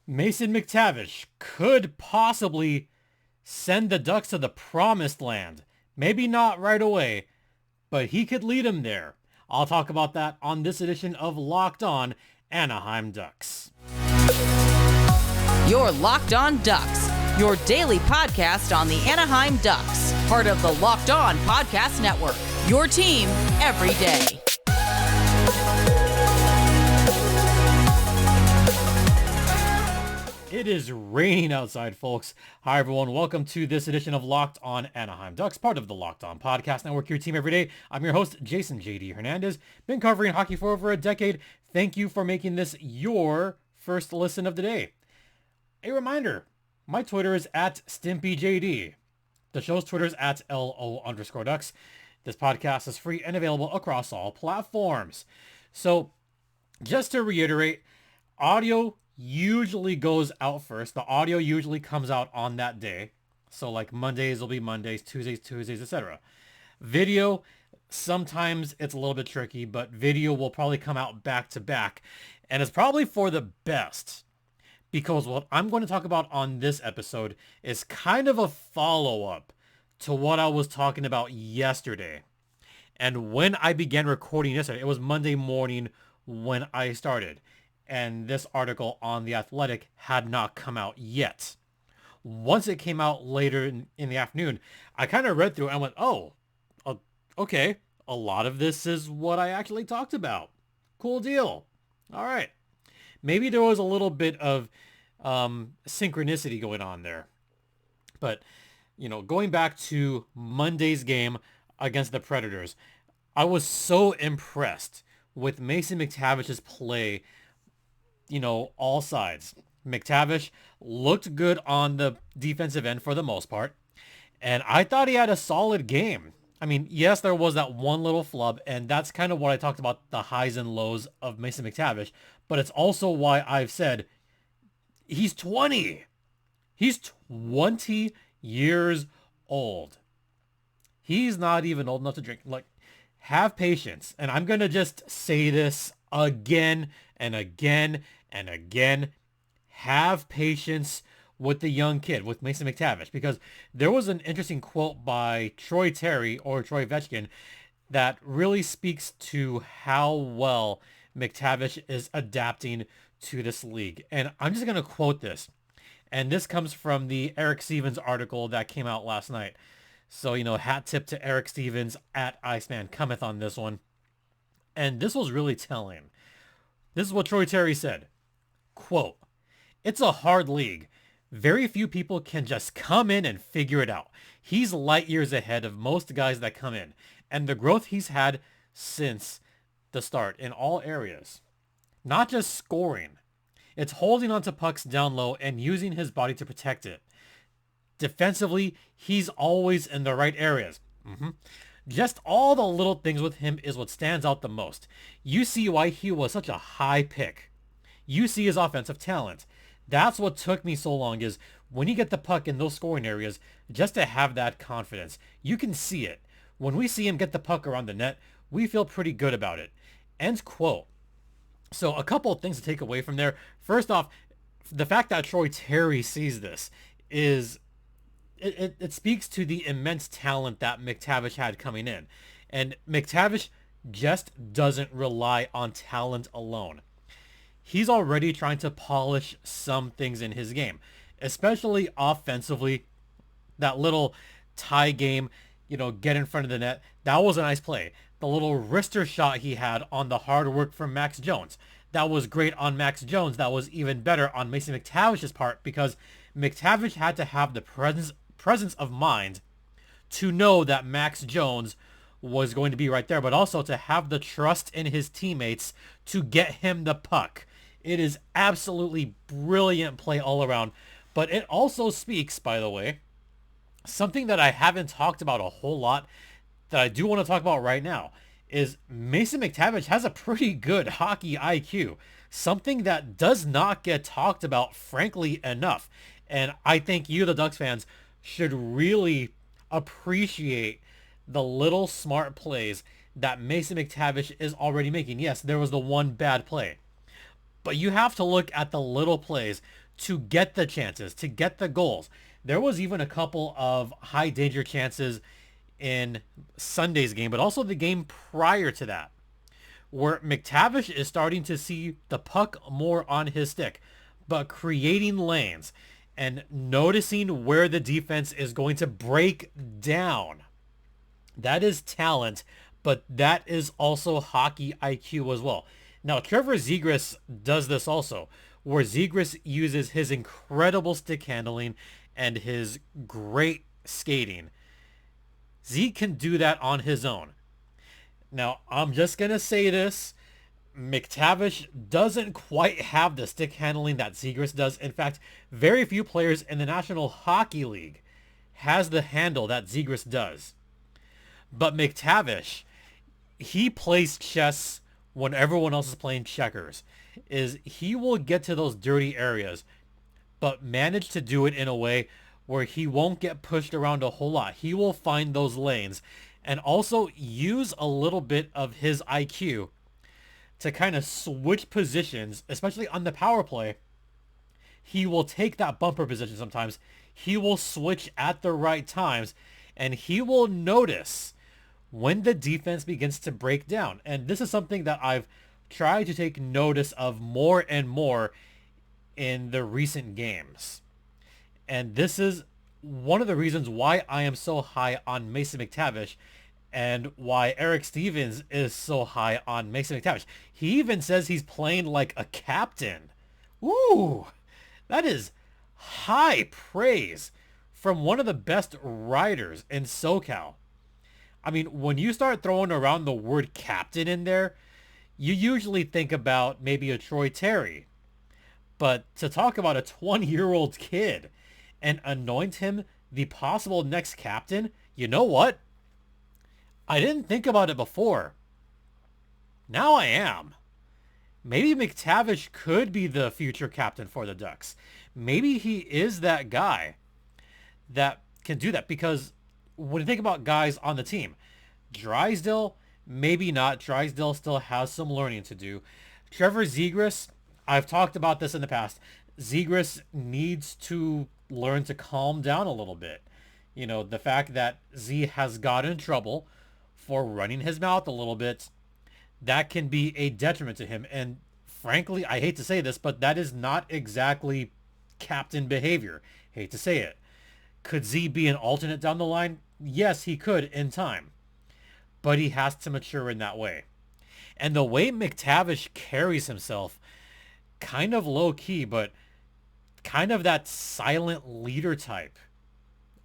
Mason McTavish could possibly send the Ducks to the promised land. Maybe not right away, but he could lead them there. I'll talk about that on this edition of Locked On Anaheim Ducks. You're Locked On Ducks, your daily podcast on the Anaheim Ducks, part of the Locked On Podcast Network, your team every day. It is raining outside, folks. Hi, everyone. Welcome to this edition of Locked On Anaheim Ducks, part of the Locked On Podcast Network, your team every day. I'm your host, Jason JD Hernandez. Been covering hockey for over a decade. Thank you for making this your first listen of the day. A reminder, my Twitter is at StimpyJD. The show's Twitter is at LO_Ducks. This podcast is free and available across all platforms. So, just to reiterate, audio usually goes out first. The audio usually comes out on that day. So like Mondays will be Mondays, Tuesdays, etc. Video, sometimes it's a little bit tricky, but video will probably come out back to back. And it's probably for the best, because what I'm going to talk about on this episode is kind of a follow-up to what I was talking about yesterday. And when I began recording yesterday, it was Monday morning when I started. And this article on The Athletic had not come out yet. Once it came out later in the afternoon, I kind of read through it and went, okay, a lot of this is what I actually talked about. Cool deal. All right. Maybe there was a little bit of synchronicity going on there. But, going back to Monday's game against the Predators, I was so impressed with Mason McTavish's play. All sides. McTavish looked good on the defensive end for the most part. And I thought he had a solid game. I mean, yes, there was that one little flub, and that's kind of what I talked about, the highs and lows of Mason McTavish. But it's also why I've said he's 20. He's 20 years old. He's not even old enough to drink. Have patience. And I'm going to just say this again and again and again. Have patience with the young kid, with Mason McTavish, because there was an interesting quote by Troy Terry or Troy Vetchkin that really speaks to how well McTavish is adapting to this league. And I'm just going to quote this. And this comes from the Eric Stevens article that came out last night. So, hat tip to Eric Stevens at Iceman Cometh on this one. And this was really telling. This is what Troy Terry said. Quote, "It's a hard league. Very few people can just come in and figure it out. He's light years ahead of most guys that come in, and the growth he's had since the start in all areas. Not just scoring. It's holding onto pucks down low and using his body to protect it. Defensively, he's always in the right areas. Just all the little things with him is what stands out the most. You see why he was such a high pick. You see his offensive talent. That's what took me so long, is when you get the puck in those scoring areas, just to have that confidence. You can see it. When we see him get the puck around the net, we feel pretty good about it." End quote. So a couple of things to take away from there. First off, the fact that Troy Terry sees this is... It speaks to the immense talent that McTavish had coming in. And McTavish just doesn't rely on talent alone. He's already trying to polish some things in his game, especially offensively. That little tie game, get in front of the net. That was a nice play. The little wrister shot he had on the hard work from Max Jones. That was great on Max Jones. That was even better on Mason McTavish's part, because McTavish had to have the presence of mind to know that Max Jones was going to be right there, but also to have the trust in his teammates to get him the puck. It is absolutely brilliant play all around. But it also speaks, by the way, something that I haven't talked about a whole lot that I do want to talk about right now, is Mason McTavish has a pretty good hockey IQ. Something that does not get talked about, frankly, enough. And I think you, the Ducks fans, should really appreciate the little smart plays that Mason McTavish is already making. Yes, there was the one bad play, But you have to look at the little plays to get the chances, to get the goals. There was even a couple of high danger chances in Sunday's game, but also the game prior to that, where McTavish is starting to see the puck more on his stick, but creating lanes and noticing where the defense is going to break down. That is talent, but that is also hockey IQ as well. Now, Trevor Zegras does this also, where Zegras uses his incredible stick handling and his great skating. Z can do that on his own. Now, I'm just going to say this. McTavish doesn't quite have the stick handling that Zegras does. In fact, very few players in the National Hockey League has the handle that Zegras does. But McTavish, he plays chess when everyone else is playing checkers. He will get to those dirty areas, but manage to do it in a way where he won't get pushed around a whole lot. He will find those lanes and also use a little bit of his IQ to kind of switch positions, especially on the power play. He will take that bumper position sometimes. He will switch at the right times, and he will notice when the defense begins to break down. And this is something that I've tried to take notice of more and more in the recent games. And this is one of the reasons why I am so high on Mason McTavish and why Eric Stevens is so high on Mason McTavish. He even says he's playing like a captain. Ooh, that is high praise from one of the best writers in SoCal. I mean, when you start throwing around the word captain in there, you usually think about maybe a Troy Terry. But to talk about a 20-year-old kid and anoint him the possible next captain, you know what? I didn't think about it before. Now I am. Maybe McTavish could be the future captain for the Ducks. Maybe he is that guy that can do that, because when you think about guys on the team, Drysdale, maybe not. Drysdale still has some learning to do. Trevor Zegras, I've talked about this in the past. Zegras needs to learn to calm down a little bit. You know, the fact that Z has gotten in trouble for running his mouth a little bit, that can be a detriment to him. And frankly, I hate to say this, but that is not exactly captain behavior. Hate to say it. Could Z be an alternate down the line? Yes, he could in time. But he has to mature in that way. And the way McTavish carries himself, kind of low-key, but kind of that silent leader type.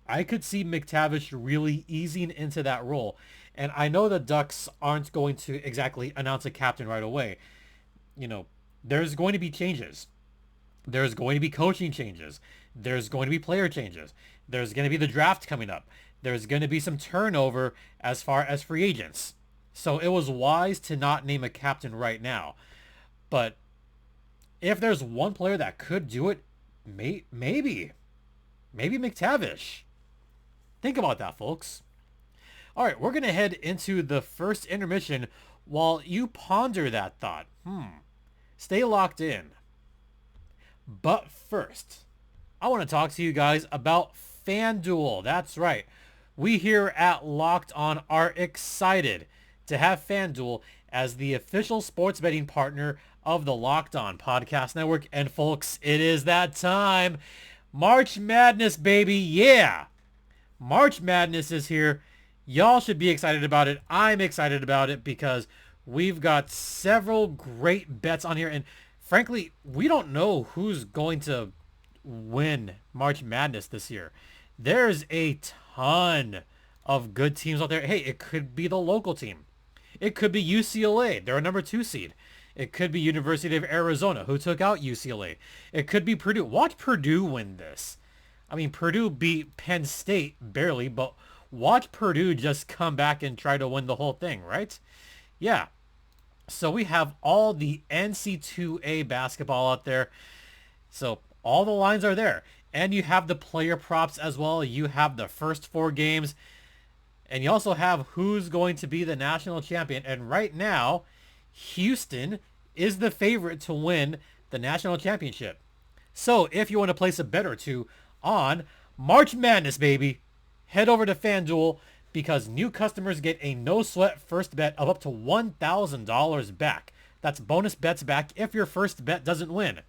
I could see McTavish really easing into that role. And I know the Ducks aren't going to exactly announce a captain right away. You know, there's going to be changes. There's going to be coaching changes. There's going to be player changes. There's going to be the draft coming up. There's going to be some turnover as far as free agents. So it was wise to not name a captain right now. But if there's one player that could do it, maybe McTavish. Think about that, folks. All right, we're going to head into the first intermission while you ponder that thought. Stay locked in. But first, I want to talk to you guys about FanDuel. That's right. We here at Locked On are excited to have FanDuel as the official sports betting partner of the Locked On Podcast Network. And folks, it is that time. March Madness, baby. Yeah. March Madness is here. Y'all should be excited about it. I'm excited about it because we've got several great bets on here. And frankly, we don't know who's going to win March Madness this year. There's a ton of good teams out there. Hey, it could be the local team. It could be UCLA. They're a number 2 seed. It could be University of Arizona, who took out UCLA. It could be Purdue. Watch Purdue win this. I mean, Purdue beat Penn State barely, but watch Purdue just come back and try to win the whole thing, right? Yeah. So we have all the NC2A basketball out there. So all the lines are there. And you have the player props as well. You have the first 4 games. And you also have who's going to be the national champion. And right now, Houston is the favorite to win the national championship. So if you want to place a bet or two on March Madness, baby, head over to FanDuel because new customers get a no-sweat first bet of up to $1,000 back. That's bonus bets back if your first bet doesn't win.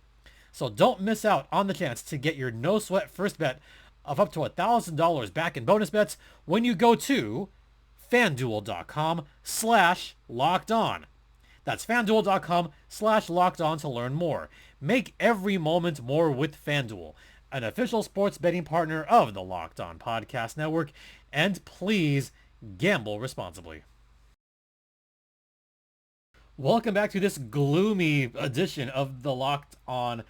So don't miss out on the chance to get your no-sweat first bet of up to $1,000 back in bonus bets when you go to FanDuel.com/LockedOn. That's FanDuel.com/LockedOn to learn more. Make every moment more with FanDuel, an official sports betting partner of the Locked On Podcast Network. And please gamble responsibly. Welcome back to this gloomy edition of the Locked On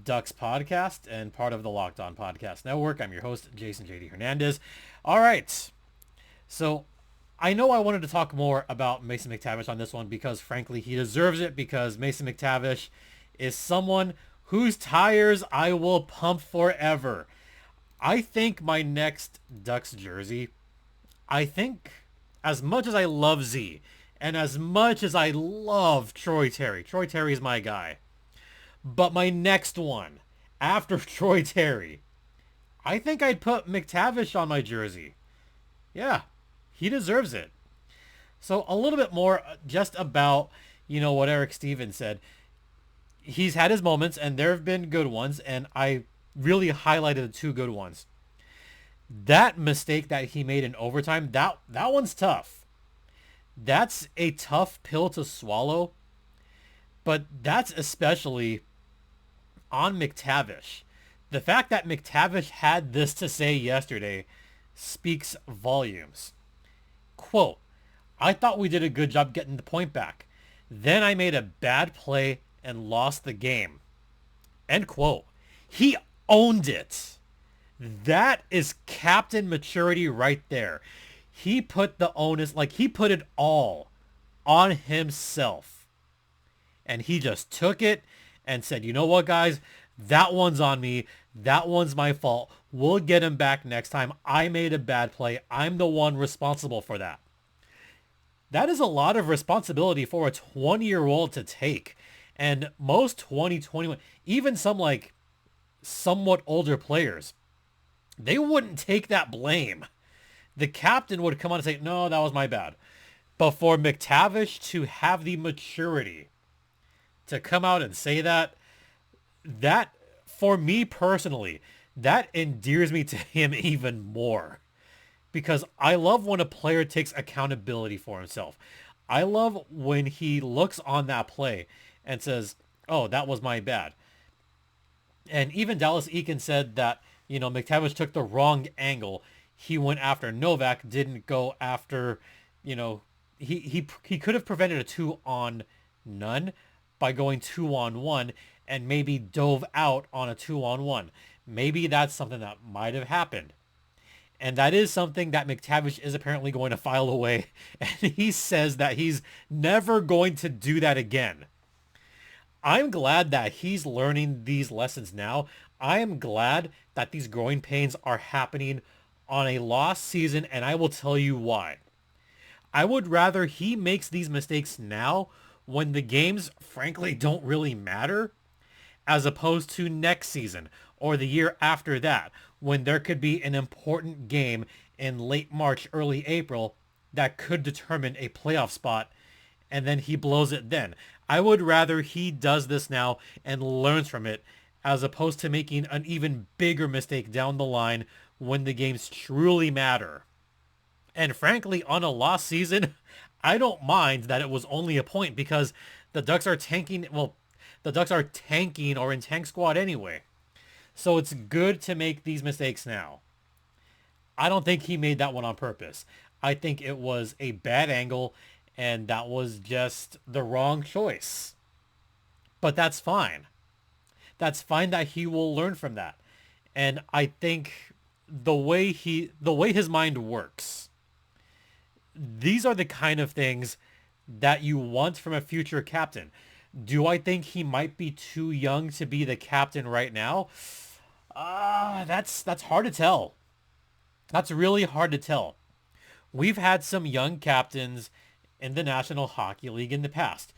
Ducks podcast and part of the Locked On Podcast Network. I'm your host, Jason J.D. Hernandez. All right. So I know I wanted to talk more about Mason McTavish on this one because, frankly, he deserves it because Mason McTavish is someone whose tires I will pump forever. I think my next Ducks jersey, as much as I love Z and as much as I love Troy Terry is my guy. But my next one, after Troy Terry, I think I'd put McTavish on my jersey. Yeah, he deserves it. So a little bit more just about, what Eric Stevens said. He's had his moments, and there have been good ones, and I really highlighted the two good ones. That mistake that he made in overtime, that one's tough. That's a tough pill to swallow, but that's especially on McTavish. The fact that McTavish had this to say yesterday speaks volumes. Quote, "I thought we did a good job getting the point back. Then I made a bad play and lost the game." End quote. He owned it. That is captain maturity right there. He put the onus, he put it all on himself. And he just took it and said, you know what, guys? That one's on me. That one's my fault. We'll get him back next time. I made a bad play. I'm the one responsible for that. That is a lot of responsibility for a 20-year-old to take. And most 2021, even some somewhat older players, they wouldn't take that blame. The captain would come on and say, no, that was my bad. But for McTavish to have the maturity to come out and say that, for me personally, that endears me to him even more. Because I love when a player takes accountability for himself. I love when he looks on that play and says, oh, that was my bad. And even Dallas Eakin said that, McTavish took the wrong angle. He went after Novak, didn't go after, he could have prevented a 2-on-none by going 2-on-1 and maybe dove out on a 2-on-1. Maybe that's something that might have happened. And that is something that McTavish is apparently going to file away. And he says that he's never going to do that again. I'm glad that he's learning these lessons now. I am glad that these growing pains are happening on a lost season, and I will tell you why. I would rather he makes these mistakes now when the games, frankly, don't really matter, as opposed to next season or the year after that, when there could be an important game in late March, early April that could determine a playoff spot, and then he blows it then. I would rather he does this now and learns from it, as opposed to making an even bigger mistake down the line when the games truly matter. And frankly, on a lost season, I don't mind that it was only a point because the Ducks are tanking. Well, the Ducks are tanking or in tank squad anyway. So it's good to make these mistakes now. I don't think he made that one on purpose. I think it was a bad angle and that was just the wrong choice. But that's fine. That's fine that he will learn from that. And I think the way his mind works, these are the kind of things that you want from a future captain. Do I think he might be too young to be the captain right now? That's hard to tell. That's really hard to tell. We've had some young captains in the National Hockey League in the past.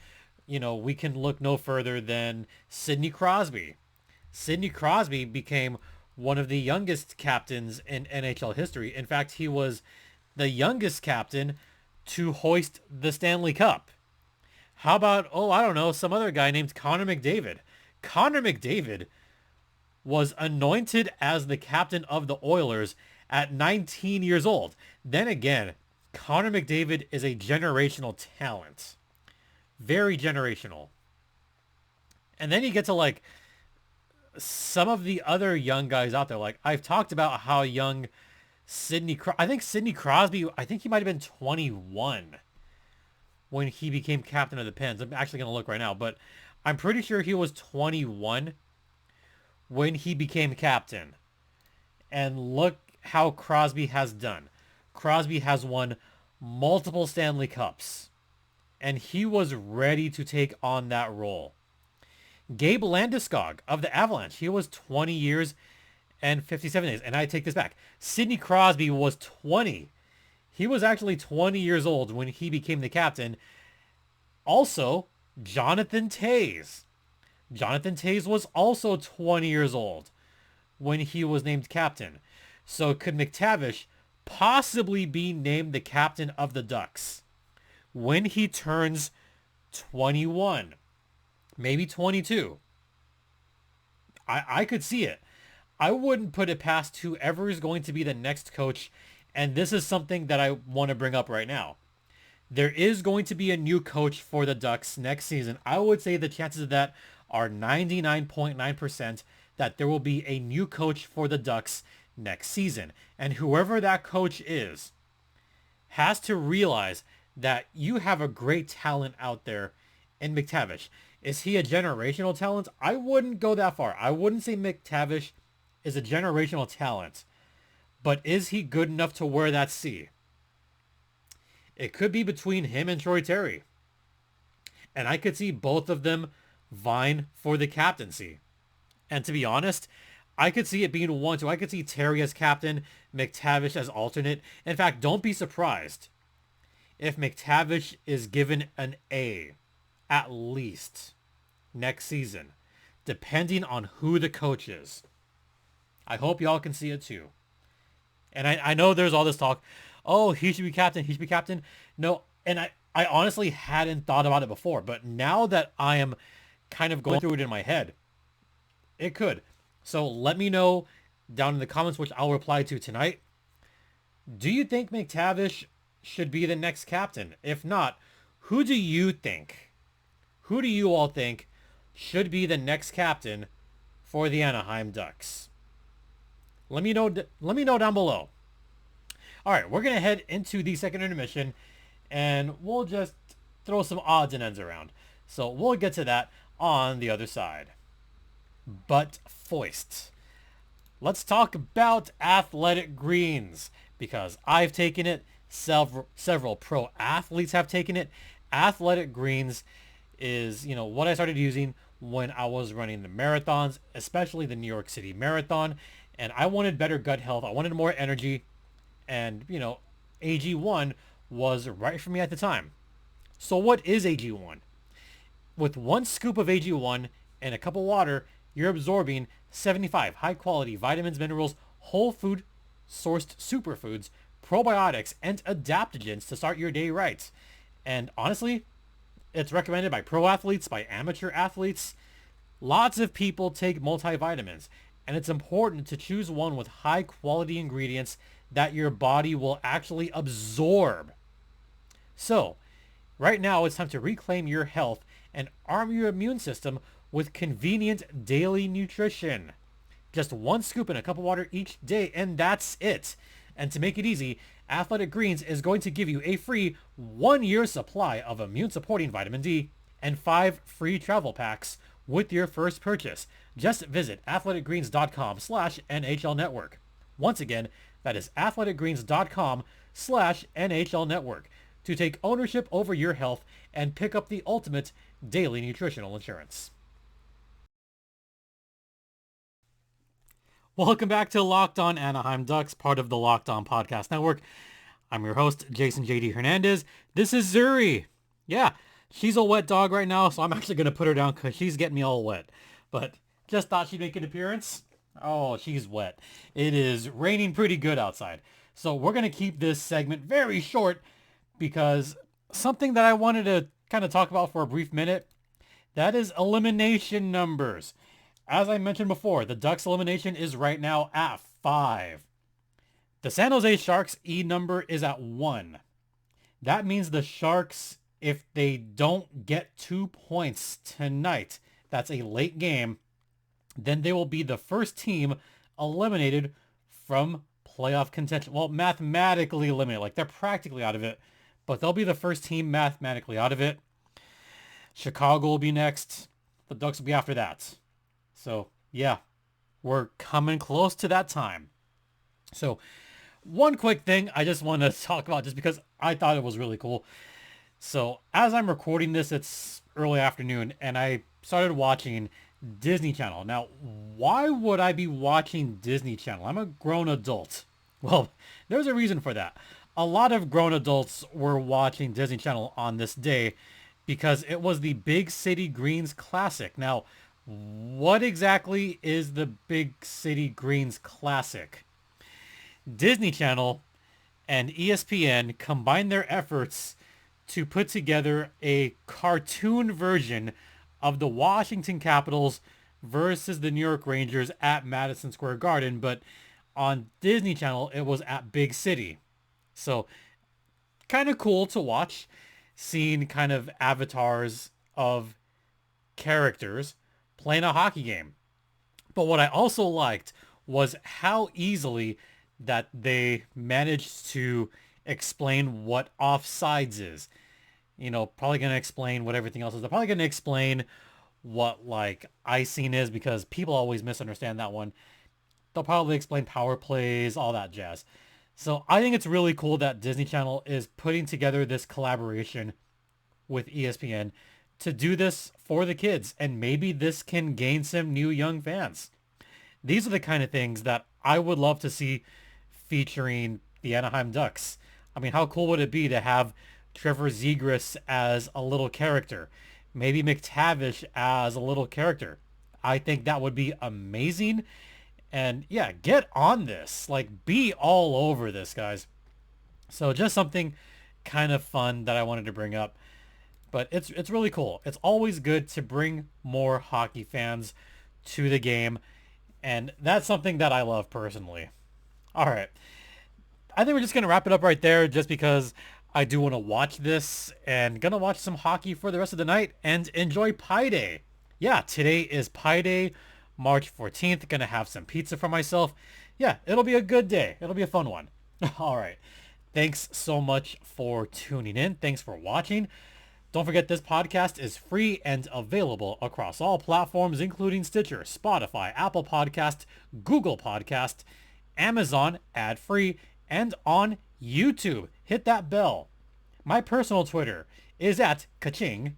we can look no further than Sidney Crosby. Sidney Crosby became one of the youngest captains in NHL history. In fact, he was the youngest captain to hoist the Stanley Cup. How about, I don't know, some other guy named Connor McDavid? Connor McDavid was anointed as the captain of the Oilers at 19 years old. Then again, Connor McDavid is a generational talent. Very generational. And then you get to like some of the other young guys out there. Like I've talked about how young I think Sidney Crosby, I think he might have been 21 when he became captain of the Pens. I'm actually going to look right now, but I'm pretty sure he was 21 when he became captain. And look how Crosby has done. Crosby has won multiple Stanley Cups, and he was ready to take on that role. Gabe Landeskog of the Avalanche, he was 20 years and 57 days. And I take this back. Sidney Crosby was 20. He was actually 20 years old when he became the captain. Also, Jonathan Toews. Jonathan Toews was also 20 years old when he was named captain. So could McTavish possibly be named the captain of the Ducks when he turns 21? Maybe 22. I could see it. I wouldn't put it past whoever is going to be the next coach. And this is something that I want to bring up right now. There is going to be a new coach for the Ducks next season. I would say the chances of that are 99.9% that there will be a new coach for the Ducks next season. And whoever that coach is has to realize that you have a great talent out there in McTavish. Is he a generational talent? I wouldn't go that far. I wouldn't say McTavish is a generational talent. But is he good enough to wear that C? It could be between him and Troy Terry. And I could see both of them vying for the captaincy. And to be honest, I could see it being 1-2. I could see Terry as captain, McTavish as alternate. In fact, don't be surprised if McTavish is given an A, at least, next season, depending on who the coach is. I hope y'all can see it too. And I know there's all this talk, oh, he should be captain, he should be captain. No, and I honestly hadn't thought about it before, but now that I am kind of going through it in my head, it could. So let me know down in the comments, which I'll reply to tonight. Do you think McTavish should be the next captain? If not, who do you think? Who do you all think should be the next captain for the Anaheim Ducks? Let me know down below. All right, we're going to head into the second intermission, and we'll just throw some odds and ends around. So we'll get to that on the other side. But first, let's talk about Athletic Greens, because I've taken it, several pro athletes have taken it. Athletic Greens is, what I started using when I was running the marathons, especially the New York City Marathon, and I wanted better gut health. I wanted more energy, and, AG1 was right for me at the time. So what is AG1? With one scoop of AG1 and a cup of water, you're absorbing 75 high-quality vitamins, minerals, whole food sourced superfoods, probiotics, and adaptogens to start your day right. And honestly, it's recommended by pro athletes, by amateur athletes. Lots of people take multivitamins, and it's important to choose one with high-quality ingredients that your body will actually absorb. So, right now it's time to reclaim your health and arm your immune system with convenient daily nutrition. Just one scoop in a cup of water each day, and that's it. And to make it easy, Athletic Greens is going to give you a free 1-year supply of immune-supporting vitamin D and 5 free travel packs with your first purchase. Just visit athleticgreens.com/NHL Network. Once again, that is athleticgreens.com/NHL Network to take ownership over your health and pick up the ultimate daily nutritional insurance. Welcome back to Locked On Anaheim Ducks, part of the Locked On Podcast Network. I'm your host, Jason JD Hernandez. This is Zuri. Yeah, She's a wet dog right now, so I'm actually going to put her down because she's getting me all wet. But just thought she'd make an appearance. Oh, she's wet. It is raining pretty good outside. So we're going to keep this segment very short because something that I wanted to kind of talk about for a brief minute, that is elimination numbers. As I mentioned before, the Ducks elimination is right now at 5. The San Jose Sharks E number is at 1. That means the Sharks, if they don't get 2 points tonight, that's a late game, then they will be the first team eliminated from playoff contention. Well, mathematically eliminated. Like, they're practically out of it, but they'll be the first team mathematically out of it. Chicago will be next. The Ducks will be after that. So, yeah, we're coming close to that time. So, one quick thing I just want to talk about just because I thought it was really cool. So, as I'm recording this, it's early afternoon, and I started watching Disney Channel. Now, why would I be watching Disney Channel? I'm a grown adult. Well, there's a reason for that. A lot of grown adults were watching Disney Channel on this day because it was the Big City Greens Classic. Now, what exactly is the Big City Greens Classic? Disney Channel and ESPN combined their efforts to put together a cartoon version of the Washington Capitals versus the New York Rangers at Madison Square Garden, but on Disney Channel, it was at Big City. So, kind of cool to watch, seeing kind of avatars of characters playing a hockey game. But what I also liked was how easily that they managed to explain what offsides is. You know, probably going to explain what everything else is. They're probably going to explain what, like, icing is because people always misunderstand that one. They'll probably explain power plays, all that jazz. So I think it's really cool that Disney Channel is putting together this collaboration with ESPN to do this for the kids. And maybe this can gain some new young fans. These are the kind of things that I would love to see featuring the Anaheim Ducks. I mean, how cool would it be to have Trevor Zegras as a little character? Maybe McTavish as a little character. I think that would be amazing. And yeah, get on this. Like, be all over this, guys. So just something kind of fun that I wanted to bring up. But it's really cool. It's always good to bring more hockey fans to the game. And that's something that I love personally. All right. I think we're just going to wrap it up right there just because I do want to watch this and going to watch some hockey for the rest of the night and enjoy Pi Day. Yeah, today is Pi Day, March 14th. Going to have some pizza for myself. Yeah, it'll be a good day. It'll be a fun one. All right. Thanks so much for tuning in. Thanks for watching. Don't forget this podcast is free and available across all platforms, including Stitcher, Spotify, Apple Podcast, Google Podcast, Amazon ad-free, and on YouTube. Hit that bell. My personal Twitter is at Kaching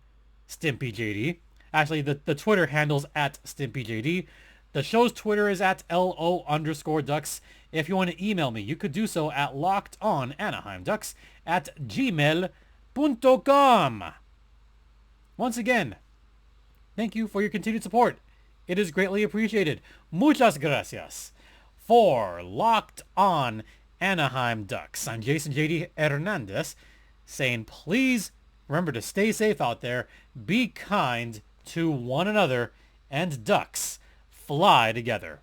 StimpyJD. Actually, the Twitter handle's at StimpyJD. The show's Twitter is at LO_Ducks. If you want to email me, you could do so at lockedonanaheimducks@gmail.com. Once again, thank you for your continued support. It is greatly appreciated. Muchas gracias. For Locked On Anaheim Ducks, I'm Jason JD Hernandez saying please remember to stay safe out there, be kind to one another, and Ducks fly together.